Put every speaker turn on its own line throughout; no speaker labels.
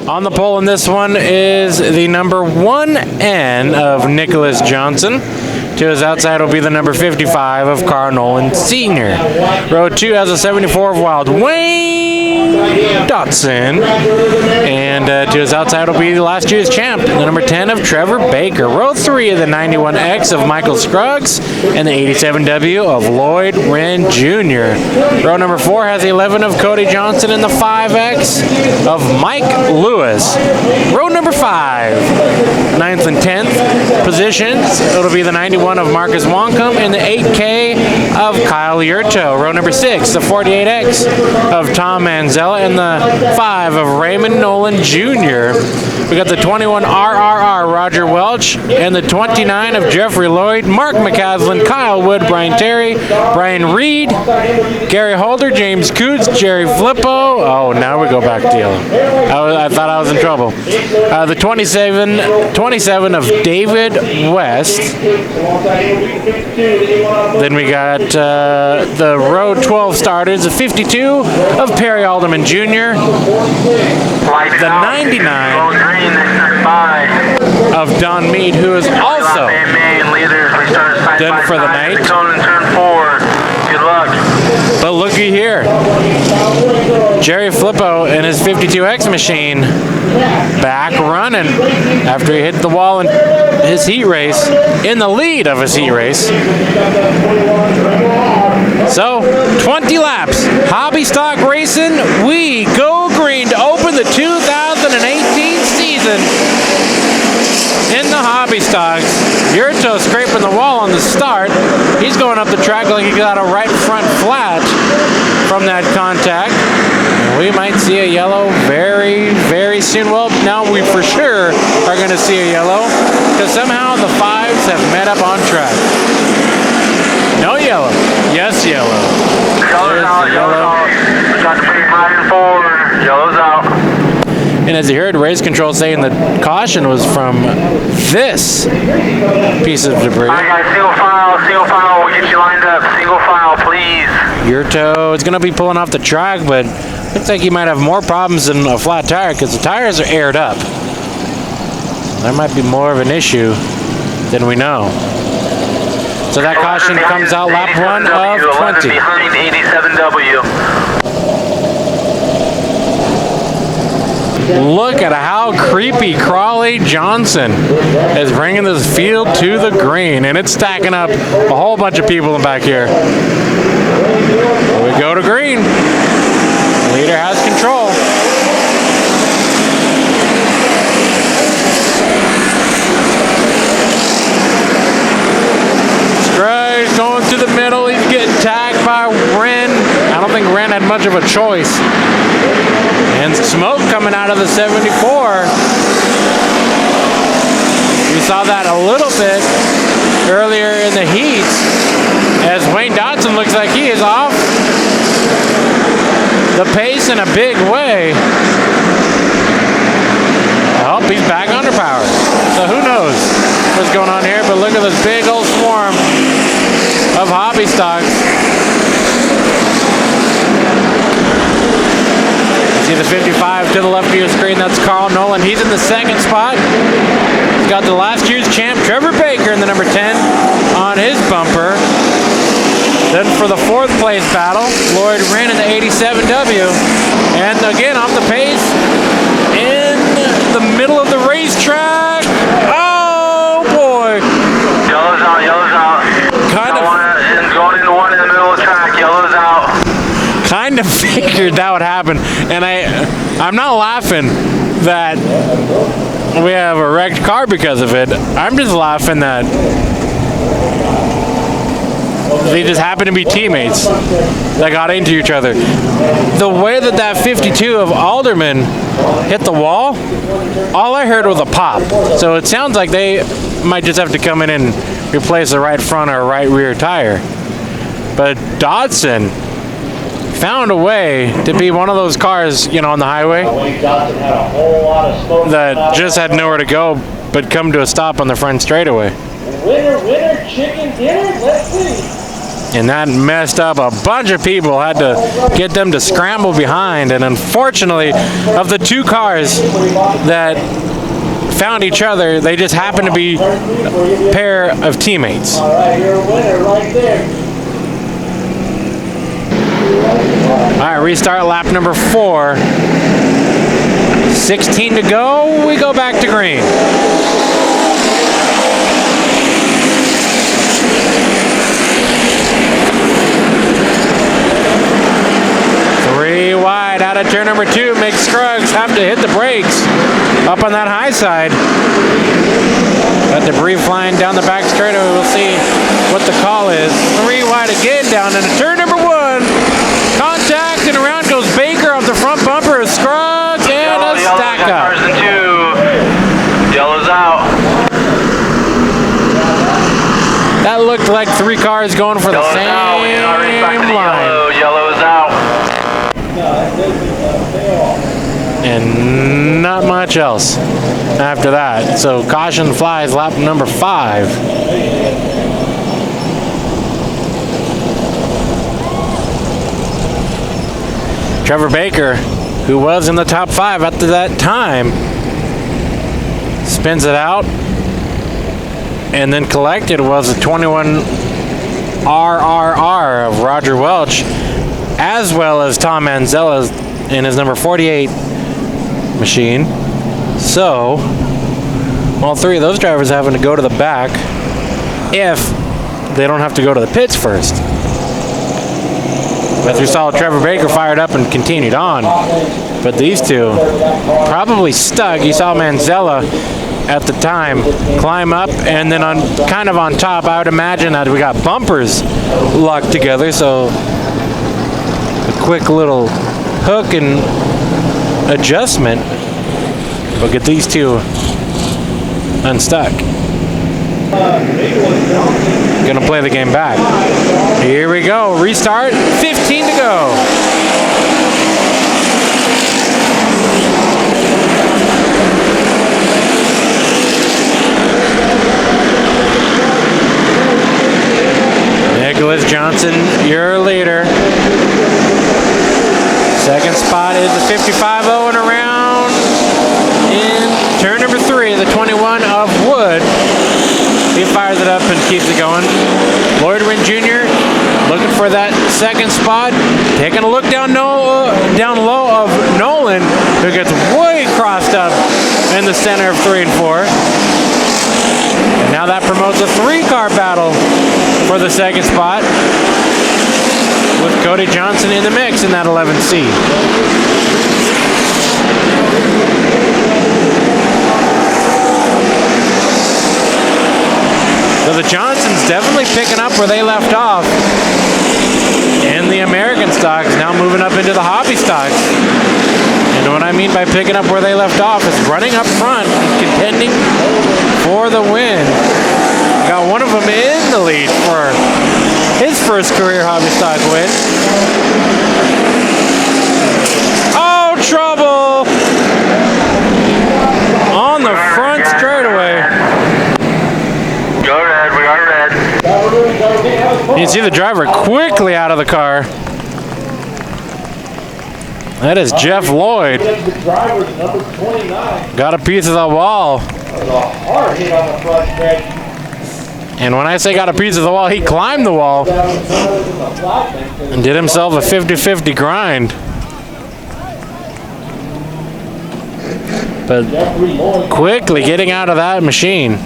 On the pole in this one is the number 1N of Nicholas Johnson. To his outside will be the number 55 of Carl Nolan Sr. Row 2 has a 74 of Wild Wayne Dotson. And to his outside will be last year's champ, the number 10 of Trevor Baker. Row 3 of the 91X of Michael Scruggs and the 87W of Lloyd Wren Jr. Row number 4 has the 11 of Cody Johnson and the 5X of Mike Lewis. Row number 5, 9th and 10th positions, it'll be the 91 of Marcus Wonkum and the 8K of Kyle Yurto. Row number 6, the 48X of Tom Manzella and the 5 of Raymond Nolan Jr. We got the 21 RRR Roger Welch and the 29 of Jeffrey Lloyd, Mark McCaslin, Kyle Wood, Brian Terry, Brian Reed, Gary Holder, James Coots, Jerry Flippo. Oh, now we go back to yellow. I thought I was in trouble. The 27 of David West. Then we got the row 12 starters, the 52 of Perry Alderman Jr., the 99 of Don Mead, who is also done for the night. Good luck. But looky here, Jerry Flippo and his 52X machine back running after he hit the wall in his heat race, in the lead of his heat race. So 20 laps, hobby stock racing, we go green to open the 2018 season in the hobby stocks. Yurto scraping the wall on the start. He's going up the track like he got a right front flat from that contact. And we might see a yellow very, very soon. Well, now we for sure are going to see a yellow because somehow the 5s have met up on track. No yellow. Yes, yellow. Yellow's out. Yellow. Got the big line forward. Yellow's out. And as you heard, race control saying that caution was from this piece of debris. I got single file, we'll get you lined up. Single file, please. Yurto is going to be pulling off the track, but looks like he might have more problems than a flat tire because the tires are aired up. There might be more of an issue than we know. So that caution comes out lap 1 of 20. Behind 87W. Look at how creepy Crawley Johnson is bringing this field to the green, and it's stacking up a whole bunch of people in back here. We go to green. The leader has control. Scruggs going to the middle. He's getting tagged by Wren. I don't think Wren had much of a choice. And smoke coming out of the 74. We saw that a little bit earlier in the heat as Wayne Dotson looks like he is off the pace in a big way. Oh, he's back under power. So who knows what's going on here, but look at this big old swarm of hobby stocks. See the 55 to the left of your screen, that's Carl Nolan. He's in the second spot. He's got the last year's champ, Trevor Baker, in the number 10 on his bumper. Then for the 4th place battle, Lloyd Wren in the 87W. And again, off the pace in the middle of the racetrack. Oh, boy. Yellow's out, yellow's out. Going into one in the middle of the track, yellow's out. Kind of figured that would happen, and I'm not laughing that we have a wrecked car because of it. I'm just laughing that they just happen to be teammates that got into each other. The way that 52 of Alderman hit the wall, all I heard was a pop. So it sounds like they might just have to come in and replace the right front or right rear tire. But Dodson found a way to be one of those cars, you know, on the highway that just had nowhere to go but come to a stop on the front straightaway.
Winner, chicken dinner, let's see.
And that messed up a bunch of people, had to get them to scramble behind. And unfortunately, of the two cars that found each other, they just happened to be a pair of teammates.
All right, you're a winner right there.
All right, restart lap number 4. 16 to go, we go back to green. Three wide out of turn number 2, makes Scruggs have to hit the brakes up on that high side. Got debris flying down the back straightaway. We'll see what the call is. 3 wide again down into turn number 1. Contact, and around goes Baker off the front bumper of Scruggs, and a stack up.
Cars in 2. Yellow's out.
That looked like 3 cars going for the
Yellow's
same
out. We did not respect the
line.
yellow. Yellow's out.
And not much else after that. So caution flies lap number 5. Trevor Baker, who was in the top 5 at that time, spins it out, and then collected was the 21 RRR of Roger Welch, as well as Tom Manzella in his number 48 machine. So all 3 of those drivers having to go to the back if they don't have to go to the pits first. But you saw Trevor Baker fired up and continued on. But these 2 probably stuck. You saw Manzella at the time climb up, and then kind of on top, I would imagine that we got bumpers locked together, so a quick little hook and adjustment will get these 2 unstuck. Gonna play the game back. Here we go, restart, 15 to go. Nicholas Johnson, your leader. Second spot is the 55-0 and around in turn number 3, the 21 of Wood. He fires it up and keeps it going. Lloyd Wynn Jr. looking for that second spot. Taking a look down low of Nolan, who gets way crossed up in the center of 3 and 4. And now that promotes a 3-car battle for the second spot, with Cody Johnson in the mix in that 11C. So the Johnsons definitely picking up where they left off in the American stocks, now moving up into the hobby stocks. And what I mean by picking up where they left off is running up front and contending for the win. Got one of them in the lead for his first career hobby stock win. Oh, trouble! On the front straightaway.
Go red, we got red.
You can see the driver quickly out of the car. That is Jeff Lloyd. Got a piece of the wall. And when I say got a piece of the wall, he climbed the wall and did himself a 50-50 grind. But quickly getting out of that machine.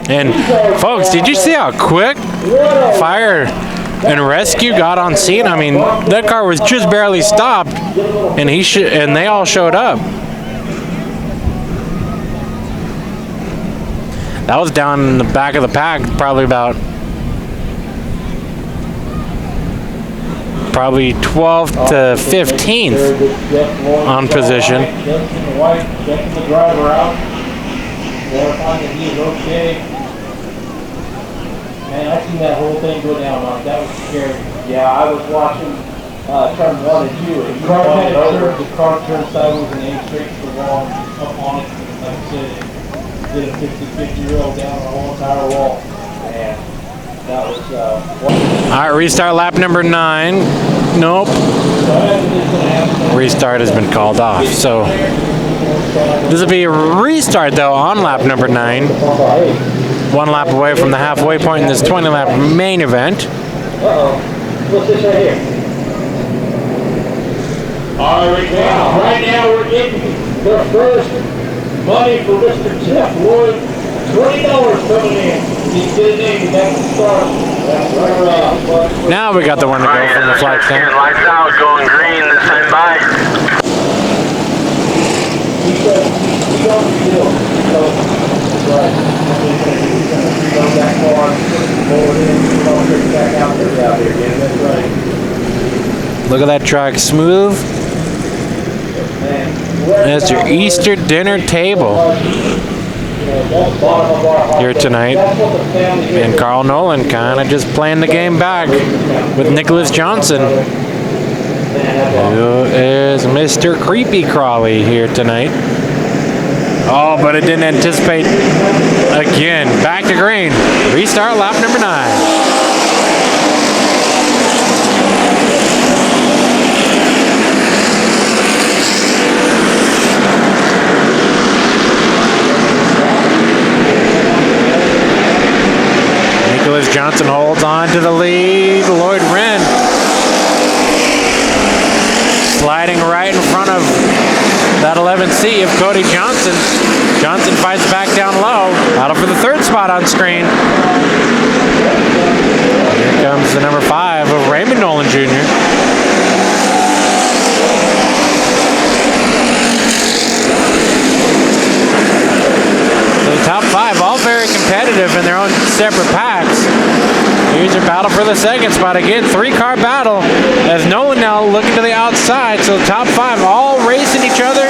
And folks, did you see how quick fire and rescue got on scene? I mean, that car was just barely stopped, and they all showed up. That was down in the back of the pack, probably 12th to 15th on position.
Checking the driver out, verifying that he is okay. Man, I seen that whole thing go down, Mark. That was scary. Yeah, I was watching turn 1 and 2. And the car turned sideways and aimed straight to the wall, up on it, like I said. did a 50-50 roll down the whole entire wall. And that was
All right, restart lap number 9. Nope. Restart has been called off. So this will be a restart though on lap number 9. 1 lap away from the halfway point in this 20-lap main event.
What's this right here? All right, right now we're getting the first money for Mr. Jeff Lloyd. $20 coming in. He's getting in. That's the start. That's right.
Now we got the one to go from the flag stand.
Lights out, going green this time by.
He said, he don't feel. So, right. He's going to go that far, pull it in, back out there again. That's right.
Look at that track, smooth. That's your Easter dinner table here tonight. And Carl Nolan kind of just playing the game back with Nicholas Johnson, who is Mr. Creepy Crawly here tonight. Oh, but it didn't anticipate again. Back to green. Restart lap number 9. Nicholas Johnson holds on to the lead. Lloyd Wren sliding right in front of that 11C of Cody Johnson. Johnson fights back down low. Battle for the 3rd spot on screen. Here comes the number 5 of Raymond Nolan Jr. So the top 5 all very competitive in their own separate packs. Here's your battle for the 2nd spot. Again, 3-car battle as Nolan now looking to the outside. So the top 5 all racing each other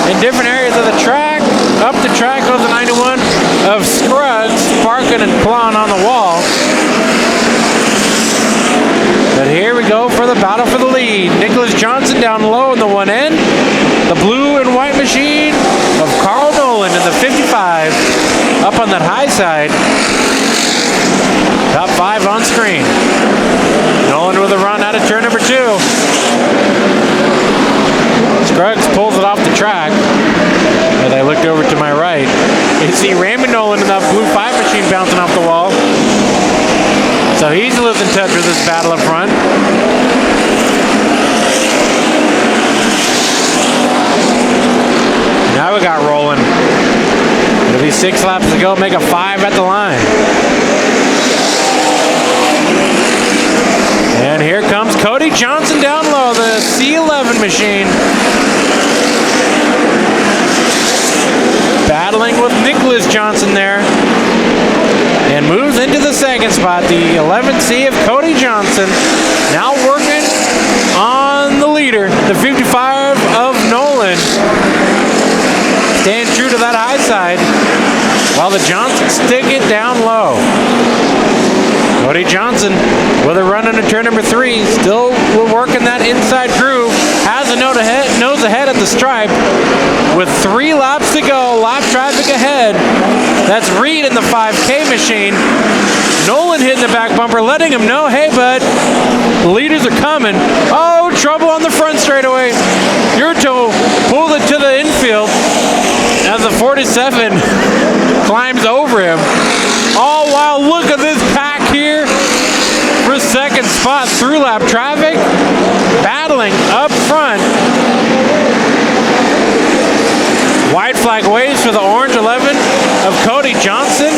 in different areas of the track. Up the track goes the 91 of Scruggs, sparking and clawing on the wall. But here we go for the battle for the lead. Nicholas Johnson down low in the one end. The blue and white machine of Carl Nolan in the 55 up on that high side. Top 5 on screen. Nolan with a run out of turn number 2. Scruggs pulls it off the track. As I looked over to my right, you see Raymond Nolan in that blue 5 machine bouncing off the wall. So he's losing touch with this battle up front. Now we got rolling. It'll be 6 laps to go, make a 5 at the line. And here comes Cody Johnson down low, the C11 machine. Battling with Nicholas Johnson there. And moves into the 2nd spot, the 11C of Cody Johnson. Now working on the leader, the 55 of Nolan. Staying true to that high side, while the Johnsons stick it down low. Cody Johnson with a run into turn number 3, still working that inside groove. Has a nose ahead at the stripe with 3 laps to go. Lap traffic ahead. That's Reed in the 5K machine. Nolan hitting the back bumper, letting him know, hey bud, the leaders are coming. Oh, trouble on the front straightaway. Yurto pulls it to the infield as the 47 climbs over him. All while, look at this pack here for 2nd spot through lap traffic, battling up front. White flag waves for the orange 11 of Cody Johnson.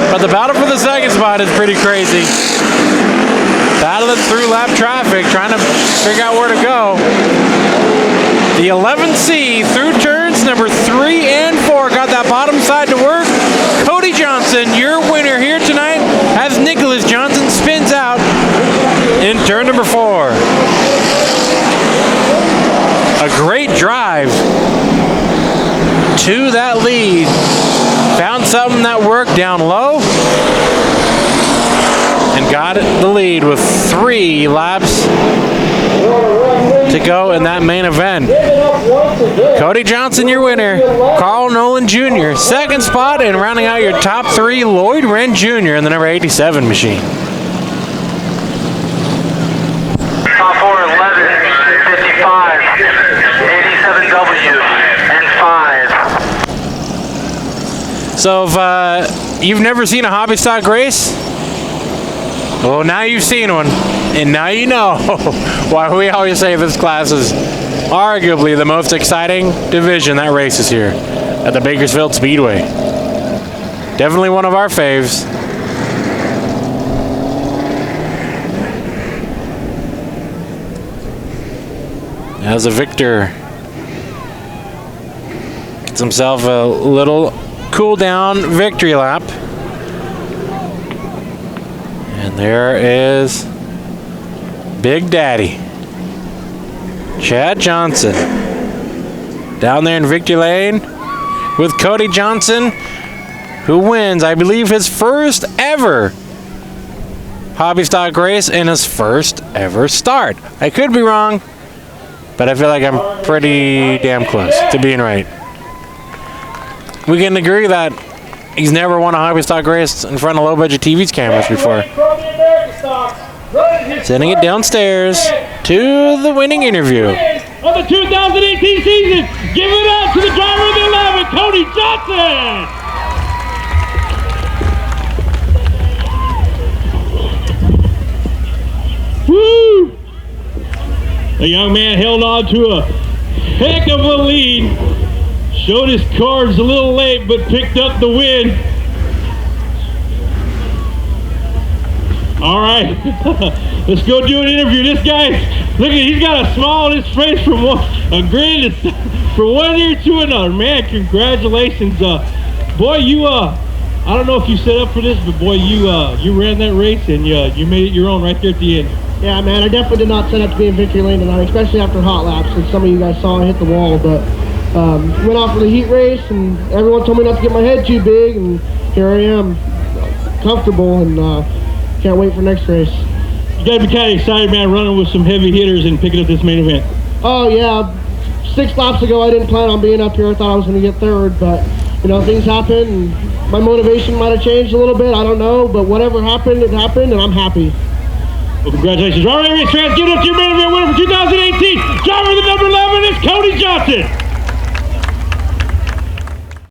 But the battle for the 2nd spot is pretty crazy. Battling through lap traffic, trying to figure out where to go. The 11C through turns number 3 and 4 got that bottom side to work. Cody Johnson, your winner here tonight, as Nicholas Johnson spins out in turn number 4. A great drive to that lead. Found something that worked down low and got the lead with 3 laps to go in that main event.
Give it up once again.
Cody Johnson, your winner. Carl Nolan Jr., second spot, and rounding out your top three, Lloyd Wren Jr. in the number 87 machine.
Top 4, 11, 55, 87W, and 5.
So if you've never seen a hobby stock race, well, now you've seen one, and now you know why we always say this class is arguably the most exciting division that races here at the Bakersfield Speedway. Definitely one of our faves. As a victor gets himself a little cool down victory lap. And there is Big Daddy Chad Johnson down there in victory lane with Cody Johnson, who wins, I believe, his first ever hobby stock race and his first ever start. I could be wrong, but I feel like I'm pretty damn close to being right. We can agree that he's never won a hobby stock race in front of low-budget TV's cameras before. Sending it downstairs to the winning interview.
Of the 2018 season, give it up to the driver of the 11, Cody Johnson! Woo! The young man held on to a heck of a lead. Showed his cards a little late, but picked up the win. All right, let's go do an interview. This guy, look at, he's got a smile on his face from a grin from one ear to another. Man, congratulations, boy. You, I don't know if you set up for this, but boy, you ran that race and you made it your own right there at the end.
Yeah, man, I definitely did not set up to be in victory lane tonight, especially after hot laps, and some of you guys saw I hit the wall, but went out for the heat race, and everyone told me not to get my head too big, and here I am, comfortable, and can't wait for next race.
You gotta be kind of excited, man, running with some heavy hitters and picking up this main event.
Oh, yeah. 6 laps ago, I didn't plan on being up here. I thought I was going to get third, but, you know, things happen, and my motivation might have changed a little bit. I don't know, but whatever happened, it happened, and I'm happy.
Well, congratulations. All right, race fans, give it up to your main event winner for 2018. Driver of the number 11 is Cody Johnson.